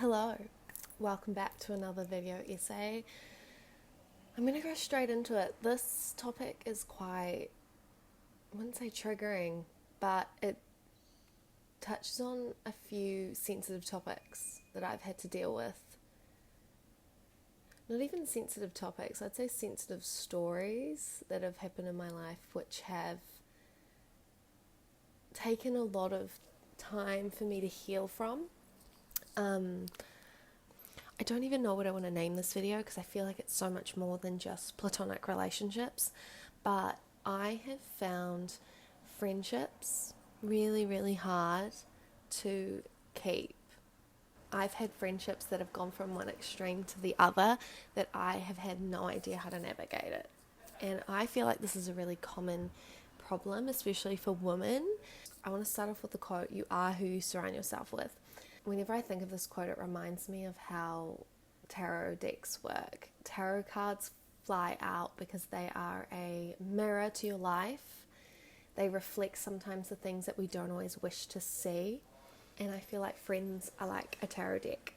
Hello, welcome back to another video essay. I'm going to go straight into it. This topic is quite, I wouldn't say triggering, but it touches on a few sensitive topics that I've had to deal with. Not even sensitive topics, I'd say sensitive stories that have happened in my life which have taken a lot of time for me to heal from. I don't even know what I want to name this video because I feel like it's so much more than just platonic relationships, but I have found friendships really, really hard to keep. I've had friendships that have gone from one extreme to the other that I have had no idea how to navigate it. And I feel like this is a really common problem, especially for women. I want to start off with the quote, "You are who you surround yourself with." Whenever I think of this quote, it reminds me of how tarot decks work. Tarot cards fly out because they are a mirror to your life. They reflect sometimes the things that we don't always wish to see. And I feel like friends are like a tarot deck.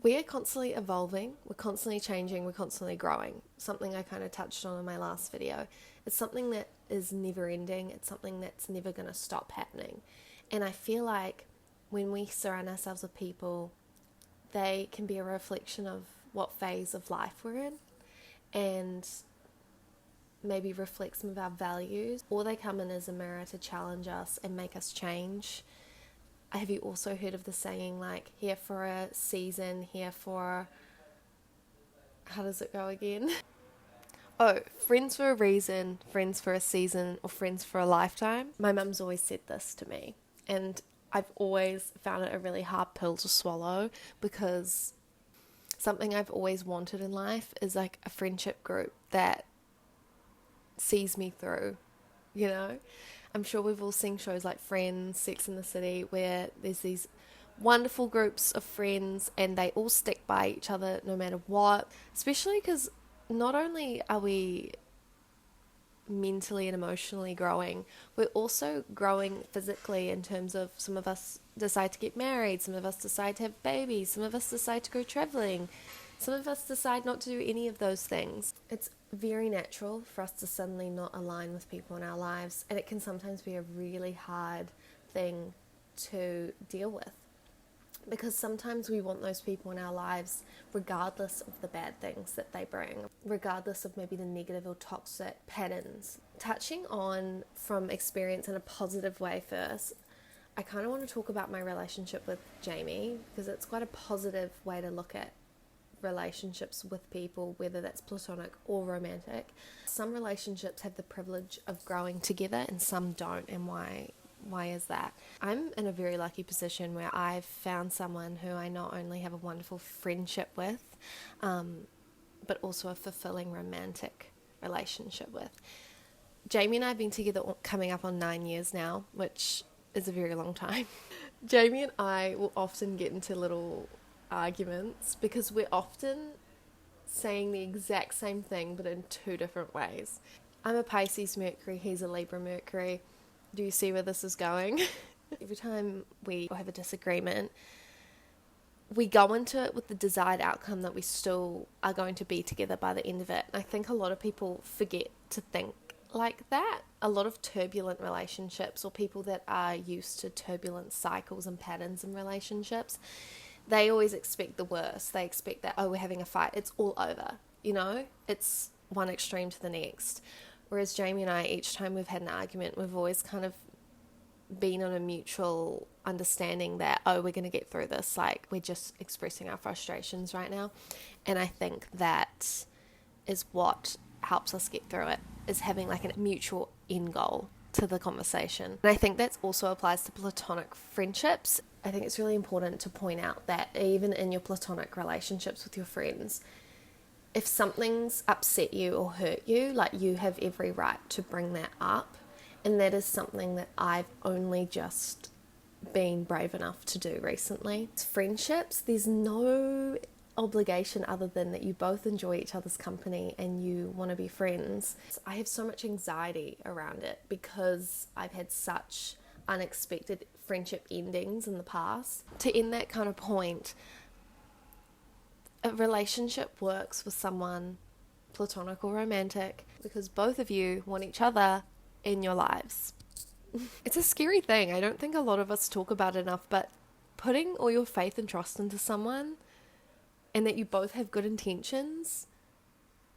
We are constantly evolving, we're constantly changing, we're constantly growing. Something I kind of touched on in my last video. It's something that is never ending. It's something that's never going to stop happening. And I feel like when we surround ourselves with people, they can be a reflection of what phase of life we're in and maybe reflect some of our values, or they come in as a mirror to challenge us and make us change. Have you also heard of the saying, like, here for a season, here for, how does it go again? Oh, friends for a reason, friends for a season, or friends for a lifetime. My mum's always said this to me, and I've always found it a really hard pill to swallow because something I've always wanted in life is like a friendship group that sees me through, you know? I'm sure we've all seen shows like Friends, Sex and the City, where there's these wonderful groups of friends and they all stick by each other no matter what, especially because not only are we mentally and emotionally growing, we're also growing physically in terms of some of us decide to get married, some of us decide to have babies, some of us decide to go traveling, some of us decide not to do any of those things. It's very natural for us to suddenly not align with people in our lives, and it can sometimes be a really hard thing to deal with. Because sometimes we want those people in our lives regardless of the bad things that they bring, regardless of maybe the negative or toxic patterns. Touching on from experience in a positive way first, I kind of want to talk about my relationship with Jamie because it's quite a positive way to look at relationships with people, whether that's platonic or romantic. Some relationships have the privilege of growing together and some don't, and why is that? I'm in a very lucky position where I've found someone who I not only have a wonderful friendship with, but also a fulfilling romantic relationship with. Jamie and I have been together coming up on 9 years now, which is a very long time. Jamie and I will often get into little arguments because we're often saying the exact same thing but in two different ways. I'm a Pisces Mercury, he's a Libra Mercury. Do you see where this is going? Every time we have a disagreement, we go into it with the desired outcome that we still are going to be together by the end of it. And I think a lot of people forget to think like that. A lot of turbulent relationships, or people that are used to turbulent cycles and patterns in relationships, they always expect the worst. They expect that, oh, we're having a fight, it's all over, you know? It's one extreme to the next. Whereas Jamie and I, each time we've had an argument, we've always kind of been on a mutual understanding that, oh, we're going to get through this. Like, we're just expressing our frustrations right now. And I think that is what helps us get through it, is having like a mutual end goal to the conversation. And I think that also applies to platonic friendships. I think it's really important to point out that even in your platonic relationships with your friends, if something's upset you or hurt you, like, you have every right to bring that up. And that is something that I've only just been brave enough to do recently. Friendships, there's no obligation other than that you both enjoy each other's company and you want to be friends. I have so much anxiety around it because I've had such unexpected friendship endings in the past. To end that kind of point, a relationship works with someone, platonic or romantic, because both of you want each other in your lives. It's a scary thing. I don't think a lot of us talk about it enough, but putting all your faith and trust into someone and that you both have good intentions,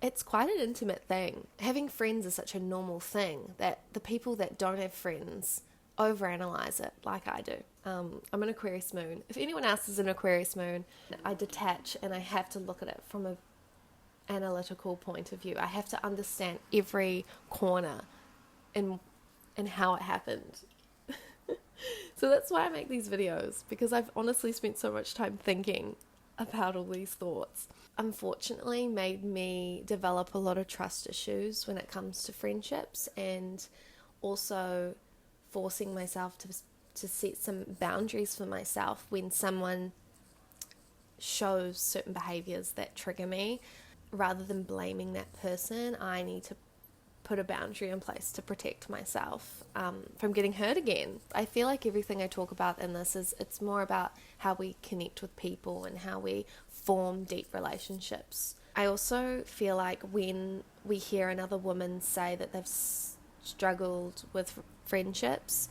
it's quite an intimate thing. Having friends is such a normal thing that the people that don't have friends overanalyze it like I do. I'm an Aquarius moon. If anyone else is an Aquarius moon, I detach and I have to look at it from an analytical point of view. I have to understand every corner and how it happened. So that's why I make these videos, because I've honestly spent so much time thinking about all these thoughts. Unfortunately, made me develop a lot of trust issues when it comes to friendships, and also forcing myself to set some boundaries for myself when someone shows certain behaviors that trigger me. Rather than blaming that person, I need to put a boundary in place to protect myself from getting hurt again. I feel like everything I talk about in this it's more about how we connect with people and how we form deep relationships. I also feel like when we hear another woman say that they've struggled with friendships,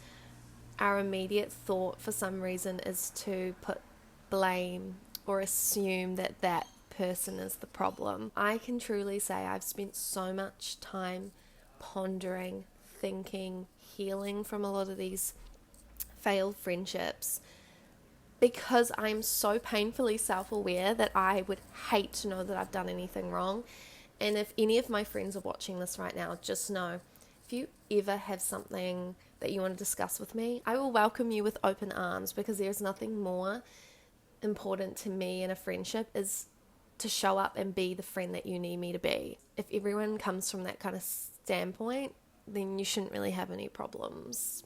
our immediate thought for some reason is to put blame or assume that that person is the problem. I can truly say I've spent so much time pondering, thinking, healing from a lot of these failed friendships, because I'm so painfully self-aware that I would hate to know that I've done anything wrong. And if any of my friends are watching this right now, just know, if you ever have something that you want to discuss with me, I will welcome you with open arms, because there's nothing more important to me in a friendship is to show up and be the friend that you need me to be. If everyone comes from that kind of standpoint, then you shouldn't really have any problems.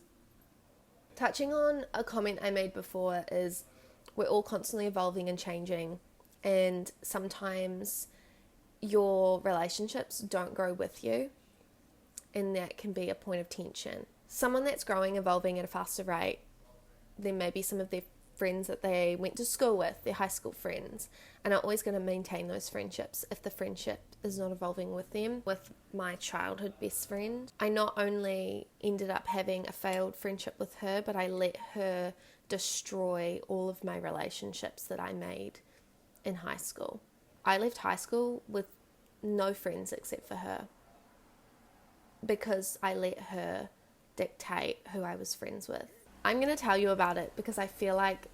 Touching on a comment I made before is we're all constantly evolving and changing, and sometimes your relationships don't grow with you, and that can be a point of tension. Someone that's growing, evolving at a faster rate than maybe some of their friends that they went to school with, their high school friends, and are always going to maintain those friendships if the friendship is not evolving with them. With my childhood best friend, I not only ended up having a failed friendship with her, but I let her destroy all of my relationships that I made in high school. I left high school with no friends except for her, because I let her dictate who I was friends with. I'm going to tell you about it because I feel like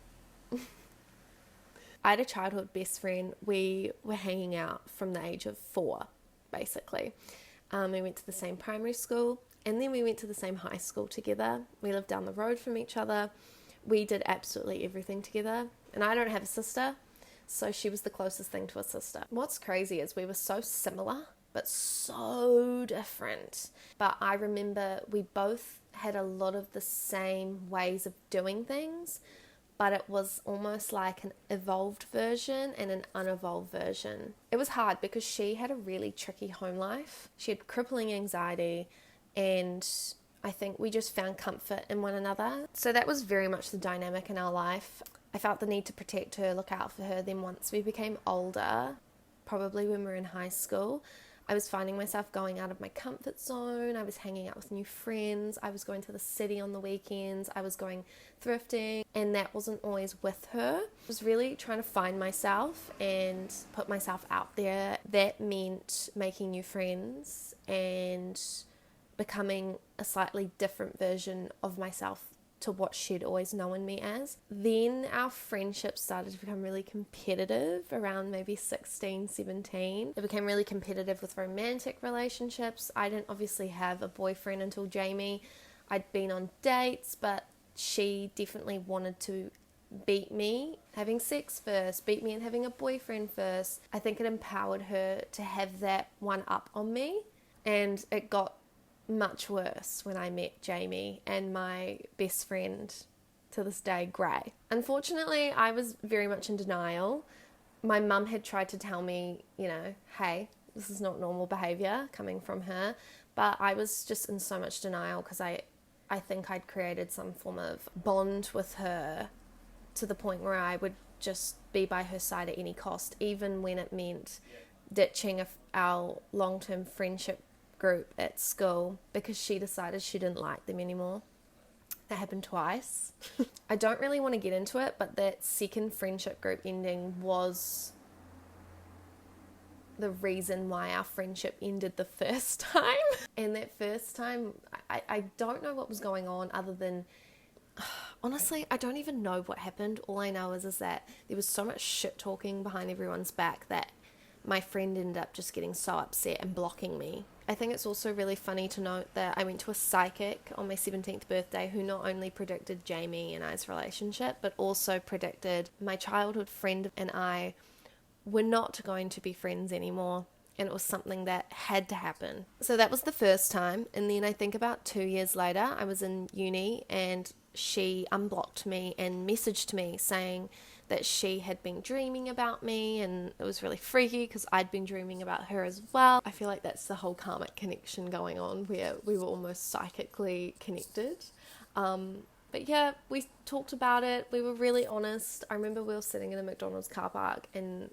I had a childhood best friend. We were hanging out from the age of 4, basically. We went to the same primary school, and then we went to the same high school together. We lived down the road from each other. We did absolutely everything together. And I don't have a sister, so she was the closest thing to a sister. What's crazy is we were so similar, but so different. But I remember we both had a lot of the same ways of doing things, but it was almost like an evolved version and an unevolved version. It was hard because she had a really tricky home life. She had crippling anxiety, and I think we just found comfort in one another. So that was very much the dynamic in our life. I felt the need to protect her, look out for her. Then once we became older, probably when we were in high school, I was finding myself going out of my comfort zone. I was hanging out with new friends. I was going to the city on the weekends. I was going thrifting, and that wasn't always with her. I was really trying to find myself and put myself out there. That meant making new friends and becoming a slightly different version of myself to what she'd always known me as. Then our friendship started to become really competitive around maybe 16, 17. It became really competitive with romantic relationships. I didn't obviously have a boyfriend until Jamie. I'd been on dates, but she definitely wanted to beat me having sex first, beat me in having a boyfriend first. I think it empowered her to have that one up on me, and it got much worse when I met Jamie and my best friend to this day, Gray. Unfortunately, I was very much in denial. My mum had tried to tell me, hey, this is not normal behaviour coming from her, but I was just in so much denial because I I think I'd created some form of bond with her to the point where I would just be by her side at any cost, even when it meant ditching our long-term friendship group at school because she decided she didn't like them anymore. That happened twice. I don't really want to get into it, but that second friendship group ending was the reason why our friendship ended the first time. And that first time, I don't know what was going on other than, honestly, I don't even know what happened. All I know is that there was so much shit talking behind everyone's back that my friend ended up just getting so upset and blocking me. I think it's also really funny to note that I went to a psychic on my 17th birthday who not only predicted Jamie and I's relationship, but also predicted my childhood friend and I were not going to be friends anymore. And it was something that had to happen. So that was the first time. And then I think about 2 years later, I was in uni and she unblocked me and messaged me saying that she had been dreaming about me, and it was really freaky because I'd been dreaming about her as well. I feel like that's the whole karmic connection going on where we were almost psychically connected. But yeah, we talked about it. We were really honest. I remember we were sitting in a McDonald's car park and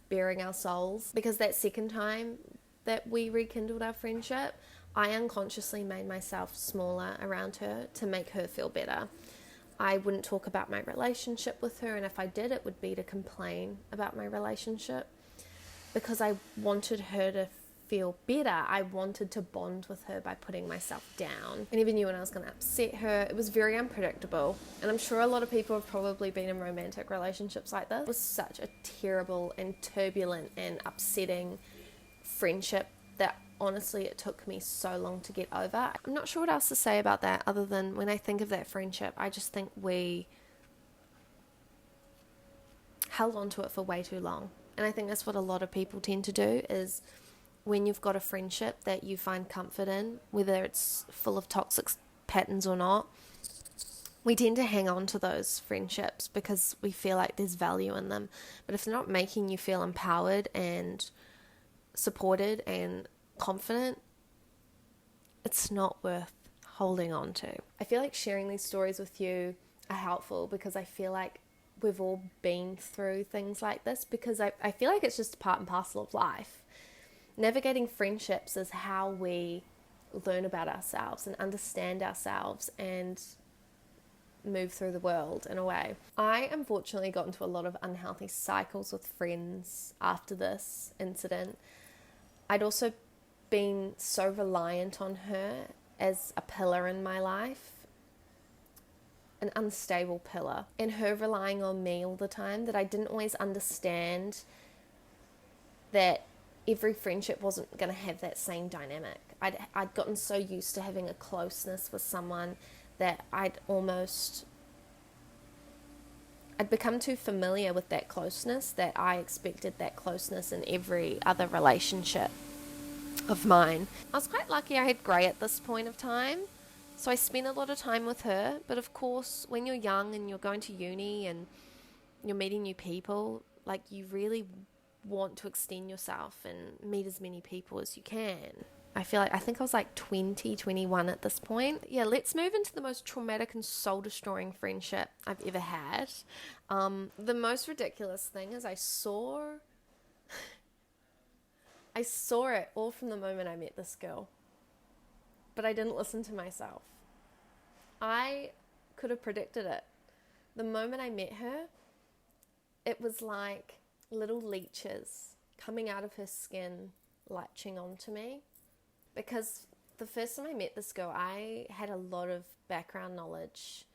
bearing our souls, because that second time that we rekindled our friendship, I unconsciously made myself smaller around her to make her feel better. I wouldn't talk about my relationship with her, and if I did, it would be to complain about my relationship because I wanted her to feel better. I wanted to bond with her by putting myself down. I never knew when I was going to upset her. It was very unpredictable, and I'm sure a lot of people have probably been in romantic relationships like this. It was such a terrible and turbulent and upsetting friendship that honestly it took me so long to get over. I'm not sure what else to say about that other than when I think of that friendship, I just think we held on to it for way too long. And I think that's what a lot of people tend to do, is when you've got a friendship that you find comfort in, whether it's full of toxic patterns or not, we tend to hang on to those friendships because we feel like there's value in them. But if they're not making you feel empowered and supported and confident, it's not worth holding on to. I feel like sharing these stories with you are helpful because I feel like we've all been through things like this, because I feel like it's just part and parcel of life. Navigating friendships is how we learn about ourselves and understand ourselves and move through the world in a way. I unfortunately got into a lot of unhealthy cycles with friends after this incident. I'd also been so reliant on her as a pillar in my life, an unstable pillar, and her relying on me all the time, that I didn't always understand that every friendship wasn't going to have that same dynamic. I'd gotten so used to having a closeness with someone that I'd become too familiar with that closeness that I expected that closeness in every other relationship of mine. I was quite lucky I had Gray at this point of time, so I spent a lot of time with her. But of course, when you're young and you're going to uni and you're meeting new people, like, you really want to extend yourself and meet as many people as you can. I think I was like 20, 21 at this point. Yeah, let's move into the most traumatic and soul-destroying friendship I've ever had. The most ridiculous thing is I saw it all from the moment I met this girl, but I didn't listen to myself. I could have predicted it. The moment I met her, it was like little leeches coming out of her skin, latching onto me. Because the first time I met this girl, I had a lot of background knowledge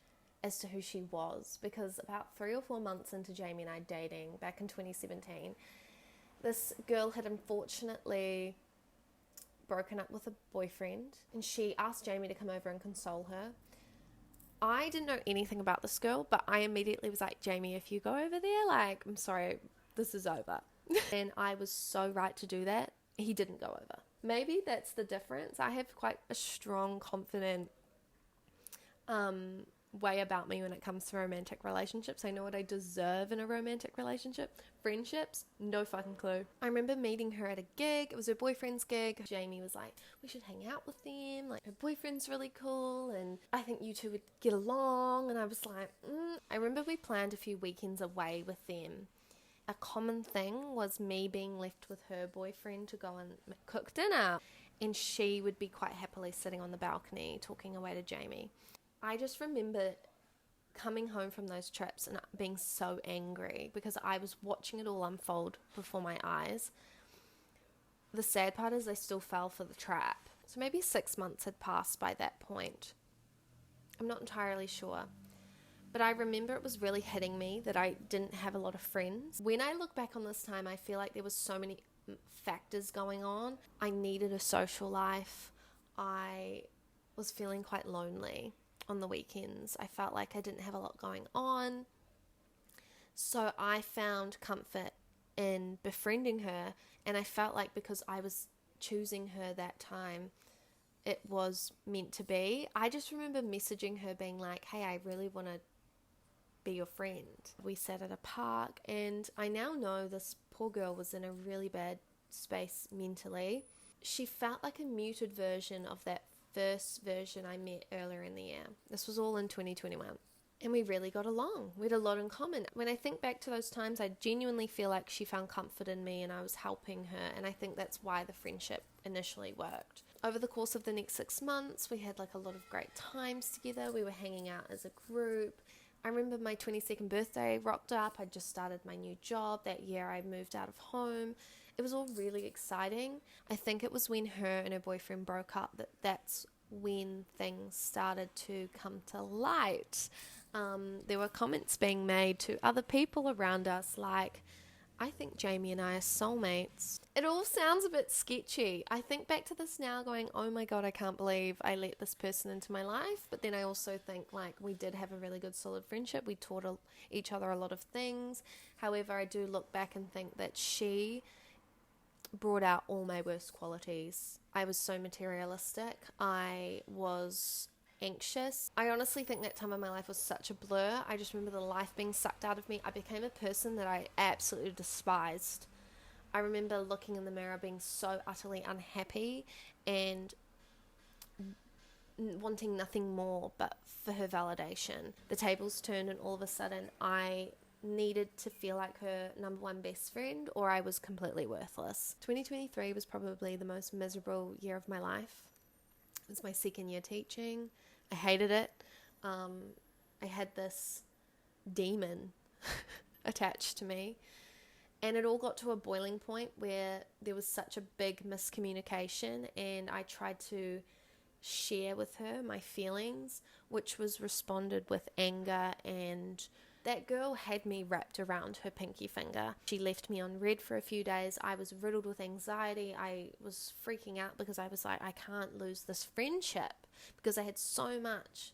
as to who she was, because about 3 or 4 months into Jamie and I dating back in 2017, this girl had unfortunately broken up with a boyfriend, and she asked Jamie to come over and console her. I didn't know anything about this girl, but I immediately was like, Jamie, if you go over there, like, I'm sorry, this is over. And I was so right to do that. He didn't go over. Maybe that's the difference. I have quite a strong, confident way about me when it comes to romantic relationships. I know what I deserve in a romantic relationship. Friendships, no fucking clue. I remember meeting her at a gig. It was her boyfriend's gig. Jamie was like, we should hang out with them. Like, her boyfriend's really cool and I think you two would get along. And I was like, I remember we planned a few weekends away with them. A common thing was me being left with her boyfriend to go and cook dinner. And she would be quite happily sitting on the balcony talking away to Jamie. I just remember coming home from those trips and being so angry because I was watching it all unfold before my eyes. The sad part is I still fell for the trap. So maybe 6 months had passed by that point. I'm not entirely sure. But I remember it was really hitting me that I didn't have a lot of friends. When I look back on this time, I feel like there was so many factors going on. I needed a social life. I was feeling quite lonely on the weekends. I felt like I didn't have a lot going on. So I found comfort in befriending her, and I felt like because I was choosing her that time, it was meant to be. I just remember messaging her being like, hey, I really want to be your friend. We sat at a park, and I now know this poor girl was in a really bad space mentally. She felt like a muted version of that first version I met earlier in the year. This was all in 2021. And we really got along. We had a lot in common. When I think back to those times, I genuinely feel like she found comfort in me and I was helping her. And I think that's why the friendship initially worked. Over the course of the next 6 months, we had like a lot of great times together. We were hanging out as a group. I remember my 22nd birthday rocked up. I just started my new job. That year I moved out of home. It was all really exciting. I think it was when her and her boyfriend broke up that's when things started to come to light. There were comments being made to other people around us like, I think Jamie and I are soulmates. It all sounds a bit sketchy. I think back to this now going, oh my God, I can't believe I let this person into my life. But then I also think like we did have a really good solid friendship. We taught each other a lot of things. However, I do look back and think that she brought out all my worst qualities. I was so materialistic. I was anxious. I honestly think that time of my life was such a blur. I just remember the life being sucked out of me. I became a person that I absolutely despised. I remember looking in the mirror being so utterly unhappy and wanting nothing more but for her validation. The tables turned and all of a sudden I needed to feel like her number one best friend or I was completely worthless. 2023 was probably the most miserable year of my life. It was my second year teaching. I hated it. I had this demon attached to me. And it all got to a boiling point where there was such a big miscommunication and I tried to share with her my feelings, which was responded with anger, and that girl had me wrapped around her pinky finger. She left me on red for a few days. I was riddled with anxiety. I was freaking out because I was like, I can't lose this friendship because I had so much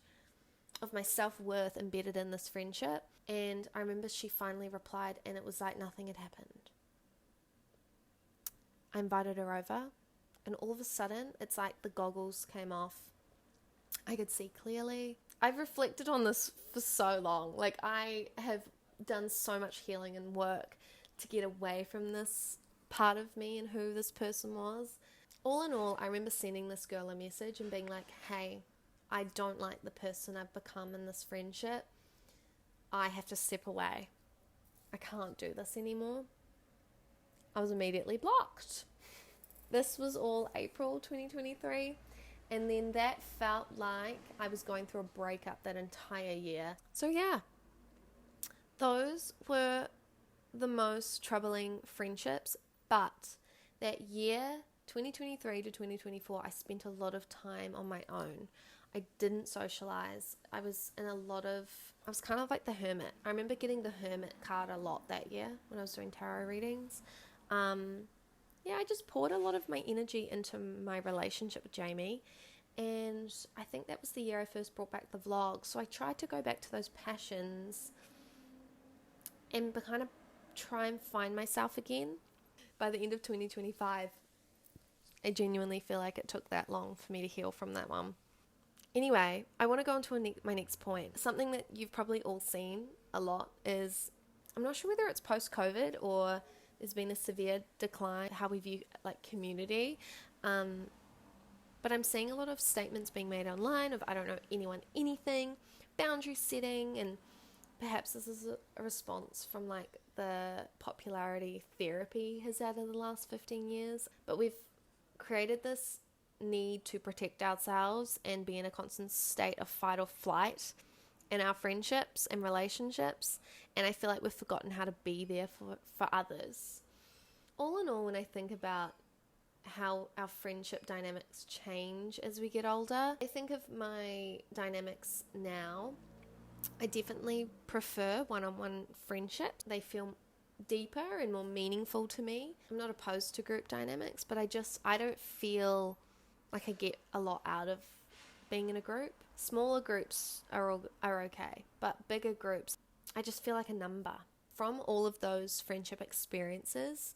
of my self-worth embedded in this friendship. And I remember she finally replied and it was like nothing had happened. I invited her over and all of a sudden it's like the goggles came off. I could see clearly. I've reflected on this for so long. Like I have done so much healing and work to get away from this part of me and who this person was. All in all, I remember sending this girl a message and being like, hey, I don't like the person I've become in this friendship. I have to step away. I can't do this anymore. I was immediately blocked. This was all April 2023. And then that felt like I was going through a breakup that entire year. So yeah, those were the most troubling friendships. But that year, 2023 to 2024, I spent a lot of time on my own. I didn't socialize. I was kind of like the hermit. I remember getting the hermit card a lot that year when I was doing tarot readings. I just poured a lot of my energy into my relationship with Jamie. And I think that was the year I first brought back the vlog. So I tried to go back to those passions and kind of try and find myself again. By the end of 2025, I genuinely feel like it took that long for me to heal from that one. Anyway, I want to go on to my next point. Something that you've probably all seen a lot is, I'm not sure whether it's post-COVID or there's been a severe decline how we view like community. But I'm seeing a lot of statements being made online of I don't know anyone anything, boundary setting, and perhaps this is a response from like the popularity therapy has had in the last 15 years. But we've created this need to protect ourselves and be in a constant state of fight or flight in our friendships and relationships. And I feel like we've forgotten how to be there for others. All in all, when I think about how our friendship dynamics change as we get older, I think of my dynamics now. I definitely prefer one-on-one friendships. They feel deeper and more meaningful to me. I'm not opposed to group dynamics, but I don't feel like I get a lot out of being in a group. Smaller groups are okay, but bigger groups, I just feel like a number. From all of those friendship experiences,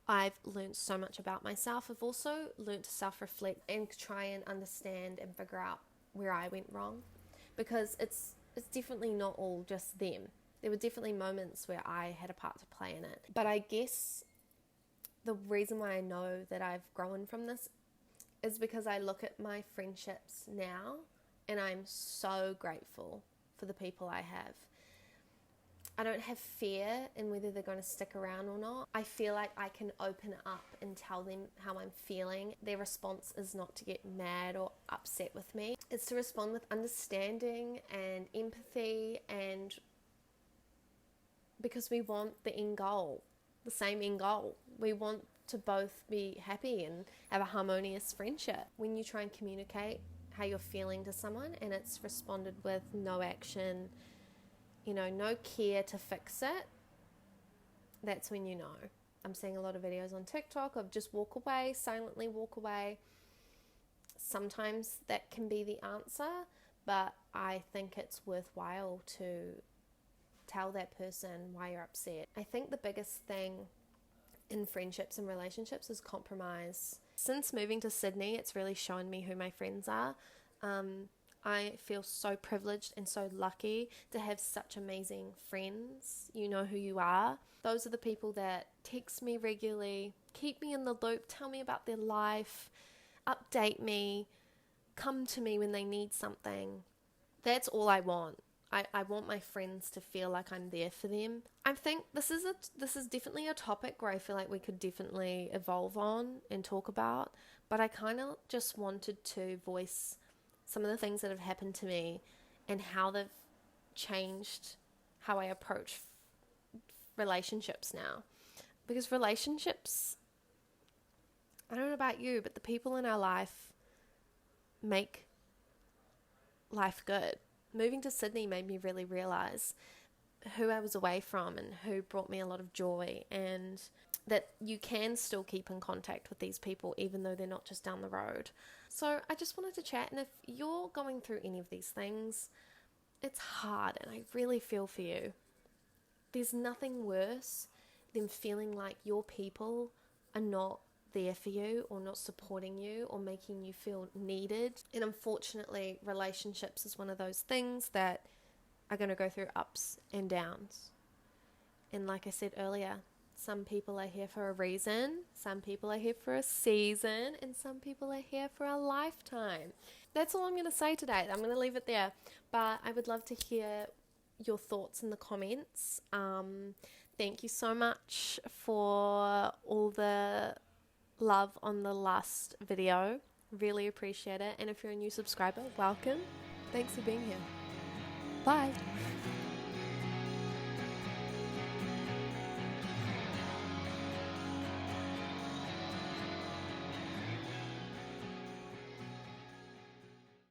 I've learned so much about myself. I've also learned to self-reflect and try and understand and figure out where I went wrong, because it's definitely not all just them. There were definitely moments where I had a part to play in it. But I guess the reason why I know that I've grown from this is because I look at my friendships now and I'm so grateful for the people I have. I don't have fear in whether they're going to stick around or not. I feel like I can open up and tell them how I'm feeling. Their response is not to get mad or upset with me. It's to respond with understanding and empathy, and because we want the end goal, the same end goal. We want to both be happy and have a harmonious friendship. When you try and communicate how you're feeling to someone and it's responded with no action, no care to fix it, that's when you know. I'm seeing a lot of videos on TikTok of just walk away, silently walk away. Sometimes that can be the answer, but I think it's worthwhile to tell that person why you're upset. I think the biggest thing in friendships and relationships is compromise. Since moving to Sydney, it's really shown me who my friends are. I feel so privileged and so lucky to have such amazing friends. You know who you are. Those are the people that text me regularly, keep me in the loop, tell me about their life, update me, come to me when they need something. That's all I want. I want my friends to feel like I'm there for them. I think this is definitely a topic where I feel like we could definitely evolve on and talk about, but I kind of just wanted to voice some of the things that have happened to me and how they've changed how I approach relationships now. Because relationships, I don't know about you, but the people in our life make life good. Moving to Sydney made me really realize who I was away from and who brought me a lot of joy, and that you can still keep in contact with these people even though they're not just down the road. So I just wanted to chat, and if you're going through any of these things, it's hard and I really feel for you. There's nothing worse than feeling like your people are not there for you or not supporting you or making you feel needed. And unfortunately, relationships is one of those things that are going to go through ups and downs. And like I said earlier, some people are here for a reason, some people are here for a season, and some people are here for a lifetime. That's all I'm going to say today. I'm going to leave it there. But I would love to hear your thoughts in the comments. Thank you so much for all the love on the last video. Really appreciate it. And if you're a new subscriber, welcome. Thanks for being here. Bye.